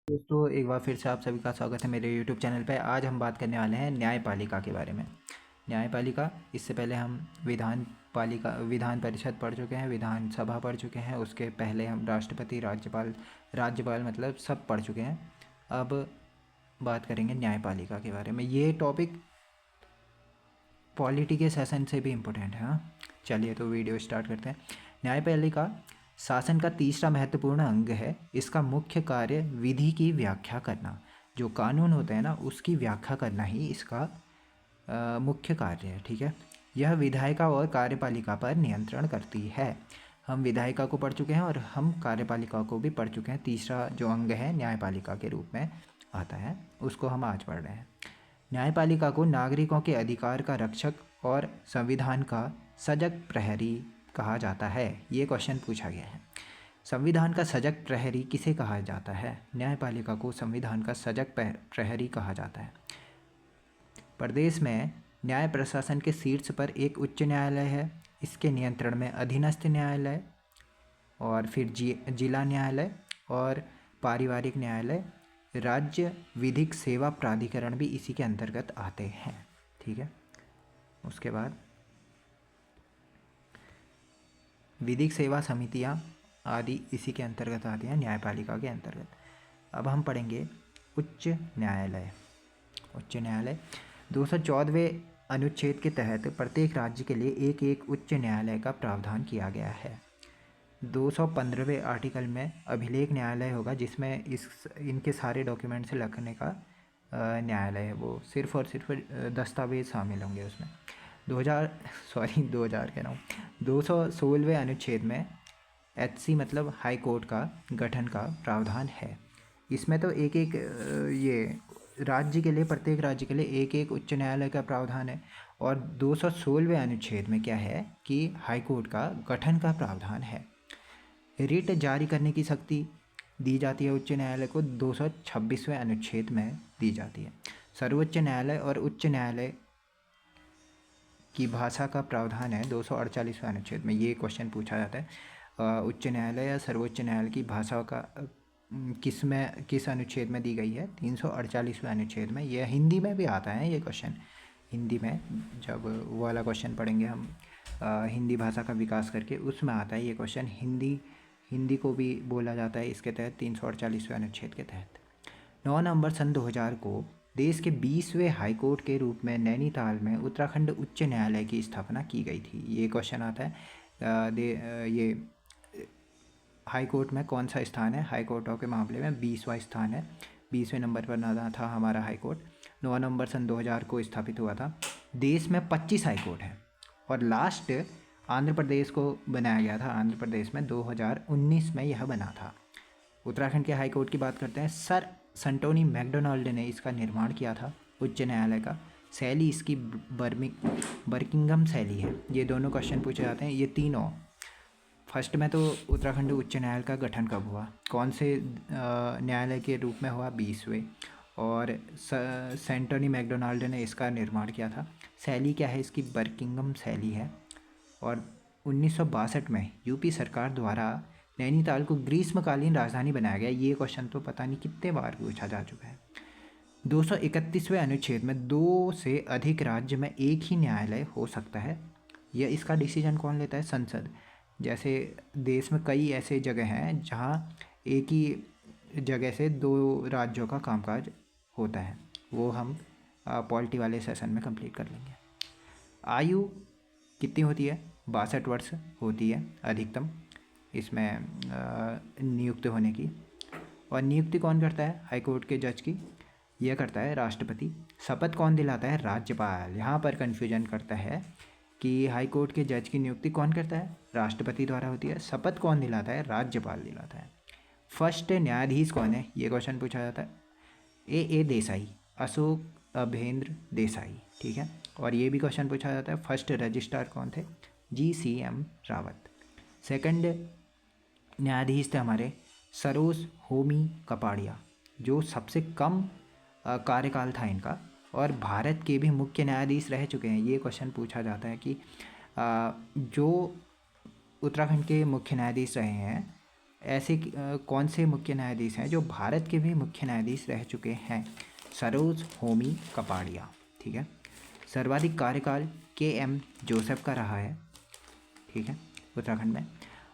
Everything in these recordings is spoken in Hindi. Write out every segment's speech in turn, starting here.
दोस्तों एक बार फिर से आप सभी का स्वागत है मेरे YouTube चैनल पे। आज हम बात करने वाले हैं न्यायपालिका के बारे में। न्यायपालिका, इससे पहले हम विधान परिषद पढ़ चुके हैं, विधानसभा पढ़ चुके हैं, उसके पहले हम राष्ट्रपति, राज्यपाल मतलब सब पढ़ चुके हैं। अब बात करेंगे न्यायपालिका के बारे में। ये टॉपिक पॉलिटी के सेशन से भी इम्पोर्टेंट है। हाँ, चलिए तो वीडियो स्टार्ट करते हैं। न्यायपालिका शासन का तीसरा महत्वपूर्ण अंग है। इसका मुख्य कार्य विधि की व्याख्या करना, जो कानून होते हैं ना उसकी व्याख्या करना ही इसका मुख्य कार्य है। ठीक है, यह विधायिका और कार्यपालिका पर नियंत्रण करती है। हम विधायिका को पढ़ चुके हैं और हम कार्यपालिका को भी पढ़ चुके हैं। तीसरा जो अंग है न्यायपालिका के रूप में आता है, उसको हम आज पढ़ रहे हैं। न्यायपालिका को नागरिकों के अधिकार का रक्षक और संविधान का सजग प्रहरी कहा जाता है। ये क्वेश्चन पूछा गया है। संविधान का सजग प्रहरी किसे कहा जाता है? न्यायपालिका को संविधान का सजग प्रहरी कहा जाता है। प्रदेश में न्याय प्रशासन के शीर्ष पर एक उच्च न्यायालय है। इसके नियंत्रण में अधीनस्थ न्यायालय और फिर जिला न्यायालय और पारिवारिक न्यायालय, राज्य विधिक सेवा प्राधिकरण भी इसी के अंतर्गत आते हैं। ठीक है, उसके बाद विधिक सेवा समितियां आदि इसी के अंतर्गत आती हैं, न्यायपालिका के अंतर्गत। अब हम पढ़ेंगे उच्च न्यायालय। उच्च न्यायालय 214वें अनुच्छेद के तहत प्रत्येक राज्य के लिए एक एक उच्च न्यायालय का प्रावधान किया गया है। 215वें आर्टिकल में अभिलेख न्यायालय होगा, जिसमें इनके सारे डॉक्यूमेंट्स लिखने का न्यायालय है। वो सिर्फ और सिर्फ दस्तावेज शामिल होंगे उसमें। 2000 कह रहा हूँ, 216वें अनुच्छेद में HC मतलब हाई कोर्ट का गठन का प्रावधान है। इसमें तो एक एक ये राज्य के लिए, प्रत्येक राज्य के लिए एक एक उच्च न्यायालय का प्रावधान है। और 216वें अनुच्छेद में क्या है कि हाई कोर्ट का गठन का प्रावधान है। रिट जारी करने की शक्ति दी जाती है उच्च न्यायालय को, 226वें अनुच्छेद में दी जाती है। सर्वोच्च न्यायालय और उच्च न्यायालय की भाषा का प्रावधान है 248वें अनुच्छेद में। ये क्वेश्चन पूछा जाता है, उच्च न्यायालय या सर्वोच्च न्यायालय की भाषा का किस अनुच्छेद में दी गई है? 348वें अनुच्छेद में। यह हिंदी में भी आता है ये क्वेश्चन। हिंदी में जब वो वाला क्वेश्चन पढ़ेंगे हम, हिंदी भाषा का विकास करके, उसमें आता है ये क्वेश्चन। हिंदी को भी बोला जाता है इसके तहत 348वें अनुच्छेद के तहत। 9 नवंबर सन 2000 को देश के 20वें हाईकोर्ट के रूप में नैनीताल में उत्तराखंड उच्च न्यायालय की स्थापना की गई थी। ये क्वेश्चन आता है। ये हाई कोर्ट में कौन सा स्थान है? हाई कोर्टों के मामले में 20वां स्थान है। 20वें नंबर पर ना था हमारा हाई कोर्ट। 9 नवंबर सन 2000 को स्थापित हुआ था। देश में 25 हाई कोर्ट हैं और लास्ट आंध्र प्रदेश को बनाया गया था। आंध्र प्रदेश में 2019 में यह बना था। उत्तराखंड के हाई कोर्ट की बात करते हैं। सर संटोनी मैकडोनाल्ड ने इसका निर्माण किया था उच्च न्यायालय का। शैली इसकी बर्किंघम शैली है। ये दोनों क्वेश्चन पूछे जाते हैं, ये तीनों। फर्स्ट में तो उत्तराखंड उच्च न्यायालय का गठन कब हुआ, कौन से न्यायालय के रूप में हुआ? 20वें। और सेंटोनी मैकडोनाल्ड ने इसका निर्माण किया था। शैली क्या है इसकी? बर्किंघम शैली है। और 1962 में यूपी सरकार द्वारा नैनीताल को ग्रीष्मकालीन राजधानी बनाया गया। ये क्वेश्चन तो पता नहीं कितने बार पूछा जा चुका है। 231वें अनुच्छेद में 2 से अधिक राज्य में एक ही न्यायालय हो सकता है। यह इसका डिसीजन कौन लेता है? संसद। जैसे देश में कई ऐसे जगह हैं जहाँ एक ही जगह से 2 राज्यों का कामकाज होता है, वो हम पॉलिटी वाले सेशन में कंप्लीट कर लेंगे। आयु कितनी होती है? 62 वर्ष होती है अधिकतम इसमें नियुक्त होने की। और नियुक्ति कौन करता है हाईकोर्ट के जज की? यह करता है राष्ट्रपति। शपथ कौन दिलाता है? राज्यपाल। यहाँ पर कन्फ्यूजन करता है कि हाई कोर्ट के जज की नियुक्ति कौन करता है? राष्ट्रपति द्वारा होती है। शपथ कौन दिलाता है? राज्यपाल दिलाता है। फर्स्ट न्यायाधीश कौन है? ये क्वेश्चन पूछा जाता है। ए देसाई, अशोक अभेंद्र देसाई। ठीक है, और ये भी क्वेश्चन पूछा जाता है, फर्स्ट रजिस्ट्रार कौन थे? GCM रावत। सेकंड न्यायाधीश थे हमारे सरोज होमी कपाड़िया, जो सबसे कम कार्यकाल था इनका, और भारत के भी मुख्य न्यायाधीश रह चुके हैं। ये क्वेश्चन पूछा जाता है कि जो उत्तराखंड के मुख्य न्यायाधीश रहे हैं ऐसे कौन से मुख्य न्यायाधीश हैं जो भारत के भी मुख्य न्यायाधीश रह चुके हैं? सरोज होमी कपाड़िया। ठीक है। सर्वाधिक कार्यकाल KM जोसेफ का रहा है। ठीक है, उत्तराखंड में।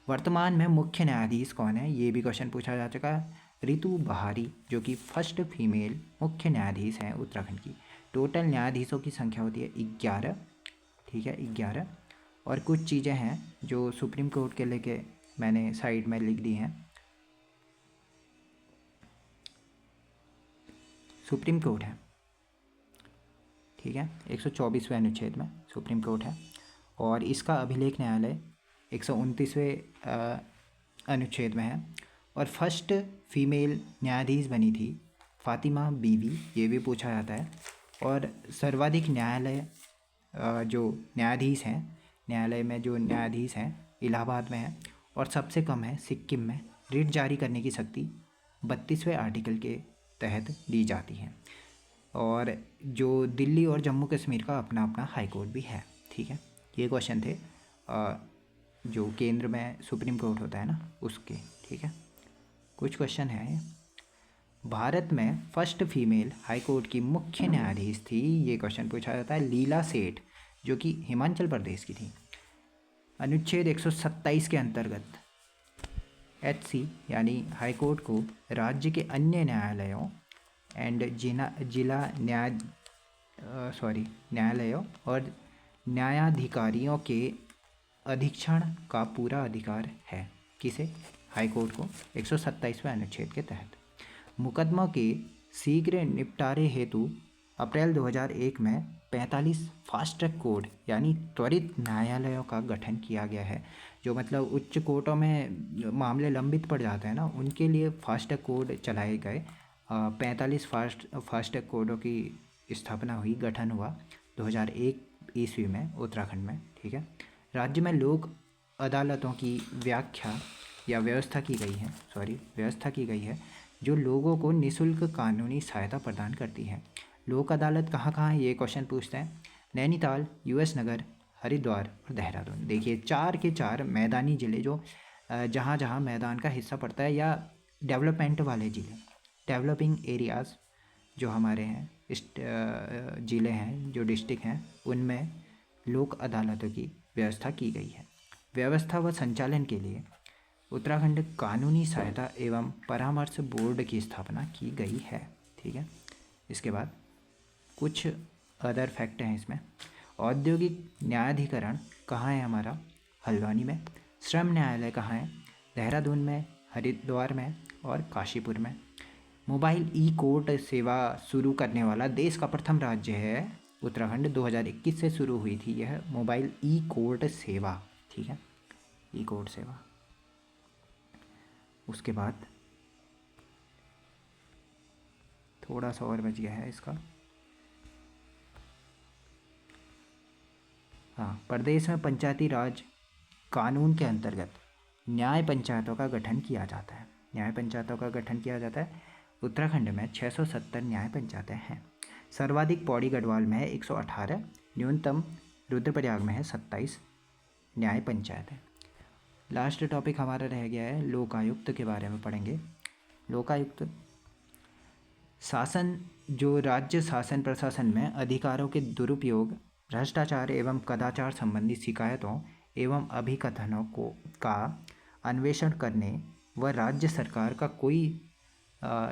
वर्तमान में मुख्य न्यायाधीश कौन है, ये भी क्वेश्चन पूछा जा चुका है। रितु बहारी, जो कि फर्स्ट फीमेल मुख्य न्यायाधीश हैं उत्तराखंड की। टोटल न्यायाधीशों की संख्या होती है 11। ठीक है, 11। और कुछ चीज़ें हैं जो सुप्रीम कोर्ट के लेके मैंने साइड में लिख दी हैं। सुप्रीम कोर्ट है, ठीक है, 124वें अनुच्छेद में सुप्रीम कोर्ट है। और इसका अभिलेख न्यायालय 129वें अनुच्छेद में है। और फर्स्ट फीमेल न्यायाधीश बनी थी फातिमा बीवी, ये भी पूछा जाता है। और सर्वाधिक न्यायालय जो न्यायाधीश हैं, न्यायालय में जो न्यायाधीश हैं इलाहाबाद में है। और सबसे कम है सिक्किम में। रिट जारी करने की शक्ति 32वें आर्टिकल के तहत दी जाती है। और जो दिल्ली और जम्मू कश्मीर का अपना अपना हाई कोर्ट भी है। ठीक है, ये क्वेश्चन थे जो केंद्र में सुप्रीम कोर्ट होता है ना, उसके। ठीक है, कुछ क्वेश्चन है। भारत में फर्स्ट फीमेल हाई कोर्ट की मुख्य न्यायाधीश थी, ये क्वेश्चन पूछा जाता है, लीला सेठ, जो कि हिमाचल प्रदेश की थी। अनुच्छेद 127 के अंतर्गत HC यानी हाई कोर्ट को राज्य के अन्य न्यायालयों एंड जिला न्यायालयों और न्यायाधिकारियों के अधीक्षण का पूरा अधिकार है। किसे? हाई कोर्ट को 127वें अनुच्छेद के तहत। मुकदमों के शीघ्र निपटारे हेतु अप्रैल 2001 में 45 फास्ट ट्रैक कोर्ट यानी त्वरित न्यायालयों का गठन किया गया है। जो मतलब उच्च कोर्टों में मामले लंबित पड़ जाते हैं ना, उनके लिए फास्ट ट्रैक कोर्ट चलाए गए। 45 फास्ट ट्रैक कोर्टों की स्थापना हुई, गठन हुआ 2001 ईस्वी में उत्तराखंड में। ठीक है, राज्य में लोक अदालतों की व्यवस्था की गई है जो लोगों को निःशुल्क कानूनी सहायता प्रदान करती है। लोक अदालत कहाँ कहाँ है, ये क्वेश्चन पूछते हैं। नैनीताल, US नगर, हरिद्वार और देहरादून। देखिए 4 के 4 मैदानी ज़िले, जो जहाँ जहाँ मैदान का हिस्सा पड़ता है, या डेवलपमेंट वाले ज़िले, डेवलपिंग एरियाज़ जो हमारे हैं, ज़िले हैं, जो डिस्ट्रिक्ट हैं, उनमें लोक अदालतों की व्यवस्था की गई है। व्यवस्था व संचालन के लिए उत्तराखंड कानूनी सहायता एवं परामर्श बोर्ड की स्थापना की गई है। ठीक है, इसके बाद कुछ अदर फैक्ट हैं इसमें। औद्योगिक न्यायाधिकरण कहाँ है हमारा? हल्द्वानी में। श्रम न्यायालय कहाँ है? देहरादून में, हरिद्वार में और काशीपुर में। मोबाइल कोर्ट सेवा शुरू करने वाला देश का प्रथम राज्य है उत्तराखंड। 2021 से शुरू हुई थी यह मोबाइल कोर्ट सेवा। ठीक है, कोर्ट सेवा। उसके बाद थोड़ा सा और बच गया है इसका। हाँ, प्रदेश में पंचायती राज कानून के अंतर्गत न्याय पंचायतों का गठन किया जाता है। उत्तराखंड में 670 न्याय पंचायतें हैं। सर्वाधिक पौड़ी गढ़वाल में है 118, न्यूनतम रुद्रप्रयाग में है 27 न्याय पंचायतें। लास्ट टॉपिक हमारा रह गया है लोकायुक्त के बारे में पढ़ेंगे। लोकायुक्त शासन, जो राज्य शासन प्रशासन में अधिकारों के दुरुपयोग, भ्रष्टाचार एवं कदाचार संबंधी शिकायतों एवं अभिकथनों का अन्वेषण करने व राज्य सरकार का कोई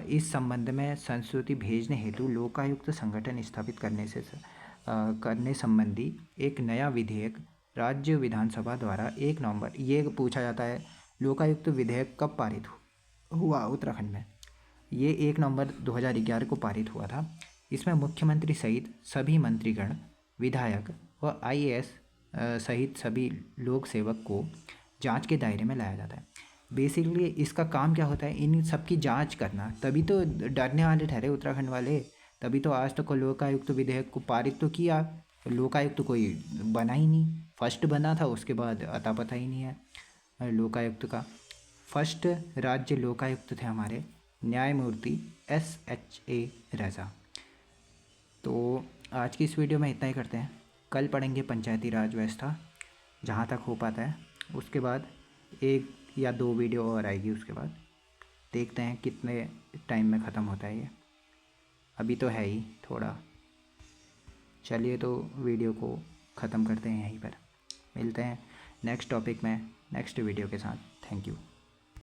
इस संबंध में संस्तुति भेजने हेतु लोकायुक्त संगठन स्थापित करने संबंधी एक नया विधेयक राज्य विधानसभा द्वारा 1 नवंबर, ये पूछा जाता है लोकायुक्त विधेयक कब पारित हुआ उत्तराखंड में? ये 1 नवंबर 2011 को पारित हुआ था। इसमें मुख्यमंत्री सहित सभी मंत्रीगण, विधायक व IAS सहित सभी लोक सेवक को जांच के दायरे में लाया जाता है। बेसिकली इसका काम क्या होता है? इन सब की जांच करना। तभी तो डरने वाले ठहरे उत्तराखंड वाले, तभी तो आज तक लोकायुक्त विधेयक को पारित तो किया, लोकायुक्त कोई बना ही नहीं। फर्स्ट बना था, उसके बाद अता पता ही नहीं है लोकायुक्त का। फर्स्ट राज्य लोकायुक्त थे हमारे न्यायमूर्ति SHA रज़ा। तो आज की इस वीडियो में इतना ही करते हैं। कल पढ़ेंगे पंचायती राज व्यवस्था, जहाँ तक हो पाता है। उसके बाद एक या 2 वीडियो और आएगी उसके बाद। देखते हैं कितने टाइम में ख़त्म होता है ये। अभी तो है ही थोड़ा। चलिए तो वीडियो को ख़त्म करते हैं यहीं पर। मिलते हैं नेक्स्ट टॉपिक में नेक्स्ट वीडियो के साथ। Thank you.